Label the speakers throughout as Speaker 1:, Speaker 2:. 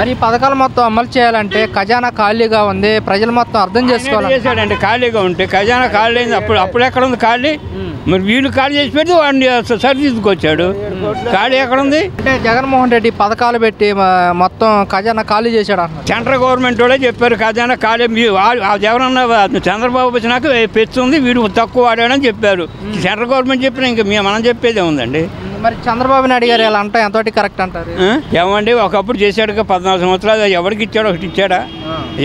Speaker 1: మరి ఈ పథకాలు మొత్తం అమలు చేయాలంటే ఖజానా ఖాళీగా ఉంది, ప్రజలు మొత్తం అర్థం చేసుకోవాలి.
Speaker 2: చేశాడంటే ఖాళీగా ఉంటే ఖజానా ఖాళీ అయింది, అప్పుడు ఎక్కడ ఉంది ఖాళీ? మరి వీళ్ళు ఖాళీ చేసి పెడితే వాడిని సరిదిద్దుకొచ్చాడు. ఖాళీ ఎక్కడ ఉంది?
Speaker 1: అంటే జగన్మోహన్ రెడ్డి పథకాలు పెట్టి మొత్తం ఖజానా ఖాళీ చేశాడు అంటున్నారు.
Speaker 2: సెంట్రల్ గవర్నమెంట్ వాళ్ళే చెప్పారు ఖజానా ఖాళీ. ఎవరన్నా చంద్రబాబు వచ్చినాక పెంచుంది, వీడు తక్కువ వాడాడని చెప్పారు. సెంట్రల్ గవర్నమెంట్ చెప్పినా ఇంకా మనం చెప్పేదే ఉందండి.
Speaker 1: మరి చంద్రబాబు నాయుడు గారు ఇలా అంటే ఎంతోటి కరెక్ట్ అంటారు?
Speaker 2: ఏమండి ఒకప్పుడు చేశాడు 14 సంవత్సరాలు, ఎవరికి ఇచ్చాడు? ఒకటి ఇచ్చాడా?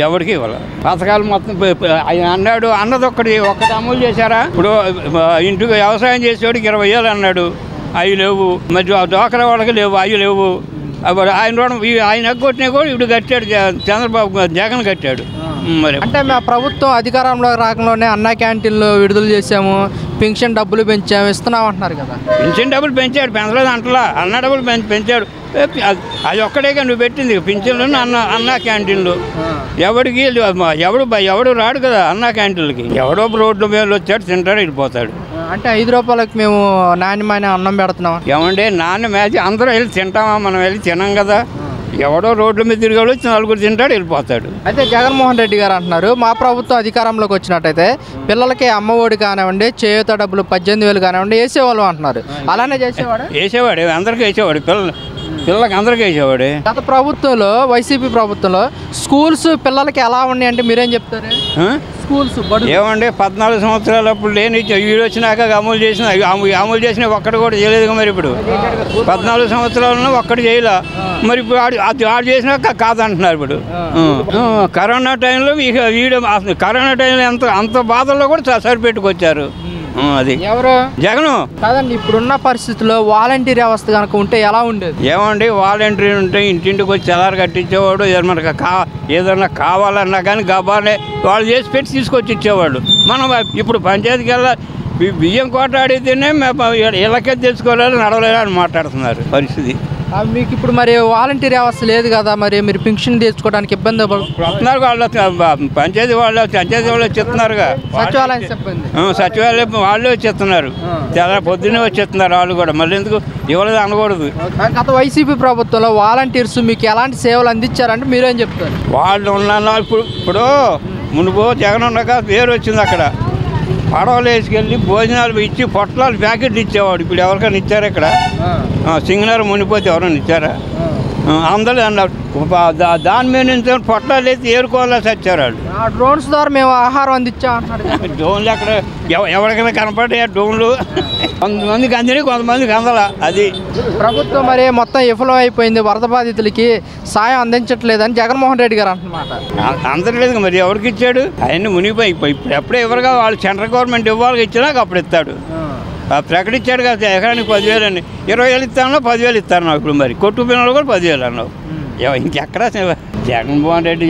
Speaker 2: ఎవరికి ఇవ్వాలి. పథకాలు మొత్తం అన్నాడు, అన్నది ఒకటి అమలు చేశారా? ఇప్పుడు ఇంటికి వ్యవసాయం చేసేవాడికి 20,000 అన్నాడు, అవి లేవు. మరి డోకరా వాళ్ళకి లేవు, అవి లేవు. ఆయన ఎగ్గొట్టినా కూడా ఇప్పుడు కట్టాడు చంద్రబాబు, జగన్ కట్టాడు. మరి
Speaker 1: అంటే మా ప్రభుత్వం అధికారంలో రాకలోనే అన్నా క్యాంటీన్లు విడుదల చేసాము, పెన్షన్ డబ్బులు పెంచాము, ఇస్తున్నాం అంటున్నారు కదా.
Speaker 2: పెన్షన్ డబ్బులు పెంచాడు, పెంచలేదు అంటలా. అన్న డబ్బులు పెంచాడు. అది ఒక్కడేగా నువ్వు పెట్టింది పింఛన్లు, అన్నా క్యాంటీన్లు. ఎవడికి ఎవడు రాడు కదా అన్నా క్యాంటీన్లకి. ఎవడో రోడ్ల మీద వచ్చాడు, తింటాడు, వెళ్ళిపోతాడు.
Speaker 1: అంటే 5 రూపాయలకి మేము నాణ్యమైన అన్నం పెడుతున్నాం.
Speaker 2: ఏమంటే నాణ్యమైన అందరూ వెళ్ళి తింటామా? మనం వెళ్ళి తినం కదా. ఎవడో రోడ్ల మీద తిరిగాడు, నలుగురు తింటాడు, వెళ్ళిపోతాడు.
Speaker 1: అయితే జగన్మోహన్ రెడ్డి గారు అంటున్నారు, మా ప్రభుత్వం అధికారంలోకి వచ్చినట్టయితే పిల్లలకి అమ్మఒడి కానివ్వండి, చేయూత డబ్బులు 18,000 కానివ్వండి వేసేవాళ్ళు అంటున్నారు. అలానే
Speaker 2: వేసేవాడు, అందరికీ వేసేవాడు. పిల్లలకి అందరికీ వేసేవాడు.
Speaker 1: గత ప్రభుత్వంలో, వైసీపీ ప్రభుత్వంలో స్కూల్స్ పిల్లలకి ఎలా ఉన్నాయి అంటే మీరేం చెప్తారు? స్కూల్స్
Speaker 2: ఏమండి 14 సంవత్సరాలు అప్పుడు లేని వీడు వచ్చినాక అమలు చేసిన ఒక్కటి కూడా చేయలేదు. మరి ఇప్పుడు 14 సంవత్సరాలను ఒక్కటి చేయలే. మరి ఇప్పుడు ఆడు చేసినాక కాదంటున్నారు. ఇప్పుడు కరోనా టైంలో కరోనా టైంలో అంత బాధల్లో కూడా సరిపెట్టుకొచ్చారు. అది ఎవరు? జగను
Speaker 1: కాదండి. ఇప్పుడున్న పరిస్థితుల్లో వాలంటీర్ వ్యవస్థ కనుక ఉంటే ఎలా ఉండేది?
Speaker 2: ఏమండి వాలంటీర్ ఉంటే ఇంటింటికి వచ్చి చలారు కట్టించేవాడు. మనకు ఏదన్నా కావాలన్నా కానీ గబానే వాళ్ళు చేసి పెట్టి తీసుకొచ్చి ఇచ్చేవాళ్ళు. మనం ఇప్పుడు పంచాయతీకి బియ్యం కోటాడితేనే ఇళ్ళకే తెచ్చుకోలేదు, నడవలేదు అని మాట్లాడుతున్నారు పరిస్థితి.
Speaker 1: మీకు ఇప్పుడు మరి వాలంటీర్ వ్యవస్థ లేదు కదా, మరి మీరు పెన్షన్ తెచ్చుకోవడానికి ఇబ్బంది
Speaker 2: పడుతున్నారు. పంచాయతీ వాళ్ళు చెప్తున్నారుగా, సచివాలయం వాళ్ళే వచ్చేస్తున్నారు. చాలా పొద్దున్నే వచ్చేస్తున్నారు వాళ్ళు కూడా. మళ్ళీ ఎందుకు ఇవ్వలేదు అనకూడదు.
Speaker 1: గత వైసీపీ ప్రభుత్వంలో వాలంటీర్స్ మీకు ఎలాంటి సేవలు అందించారంటే మీరేం చెప్తారు?
Speaker 2: వాళ్ళు ఉన్న ఇప్పుడు మునుపు జగన్ ఉన్నాక పేరు వచ్చింది. అక్కడ పడవలు వేసుకెళ్ళి భోజనాలు ఇచ్చి పొట్లాలు ప్యాకెట్లు ఇచ్చేవాడు. ఇప్పుడు ఎవరికైనా ఇచ్చారా? ఇక్కడ సింగనగర్ మునిపోతే ఎవరైనా ఇచ్చారా? అందరూ అన్నారు. దాని మీద నుంచి పొట్లాలు వేసి ఏరుకోవాలా చచ్చారు వాళ్ళు.
Speaker 1: డ్రోన్స్ ద్వారా మేము ఆహారం అందించాం.
Speaker 2: డ్రోన్లు అక్కడ ఎవరికైనా కనపడ్డాయి డ్రోన్లు. కొంతమందికి అందిని, కొంతమందికి అందల. అది
Speaker 1: ప్రభుత్వం మరి మొత్తం విఫలం అయిపోయింది, వరద బాధితులకి సాయం అందించట్లేదని జగన్మోహన్ రెడ్డి గారు అంటున్నమాట.
Speaker 2: అందట్లేదు. మరి ఎవరికి ఇచ్చాడు? అవన్నీ మునిగిపోయి ఇప్పుడు ఎప్పుడే ఎవరుగా వాళ్ళు సెంట్రల్ గవర్నమెంట్ ఇవ్వాలి, ఇచ్చినాక అప్పుడు ఇస్తాడు. ప్రకటించాడు కదా ఎకరానికి 10,000 అని. 20,000 ఇస్తాను, 10,000 ఇస్తాను నాకు. ఇప్పుడు మరి కొట్టు పిల్లలు కూడా 10,000 అన్నావు. ఇంకెక్కడా జగన్మోహన్ రెడ్డి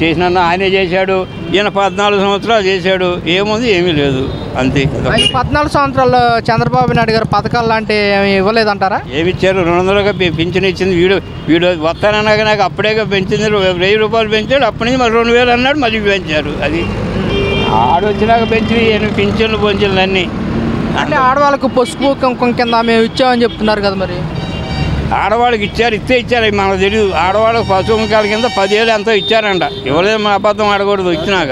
Speaker 2: చేసినా ఆయనే చేశాడు. ఈయన 14 సంవత్సరాలు చేశాడు. ఏముంది? ఏమీ లేదు. అంతే.
Speaker 1: 14 సంవత్సరాల్లో చంద్రబాబు నాయుడు గారు పథకాలు లాంటి ఇవ్వలేదంటారా?
Speaker 2: ఏమి ఇచ్చారు? 200గా పింఛన్ ఇచ్చింది. వీడు వస్తానన్నాక నాకు అప్పుడే పెంచింది. 1,000 రూపాయలు పెంచాడు. అప్పటి నుంచి మరి 2,000 అన్నాడు, మళ్ళీ పెంచారు. అది ఆడొచ్చినాక పెంచి పింఛన్లు పొంచన్లు అన్నీ.
Speaker 1: అంటే ఆడవాళ్ళకు పసుపు కుంకుమ కింద మేము ఇచ్చామని చెప్తున్నారు కదా. మరి
Speaker 2: ఆడవాళ్ళకి ఇచ్చారు మనకు తెలియదు. ఆడవాళ్ళకి పసుపు కుంకాల కింద 10,000 ఎంతో ఇచ్చారంట. ఇవ్వలేదు, మన అబద్ధం ఆడకూడదు. ఇచ్చినాక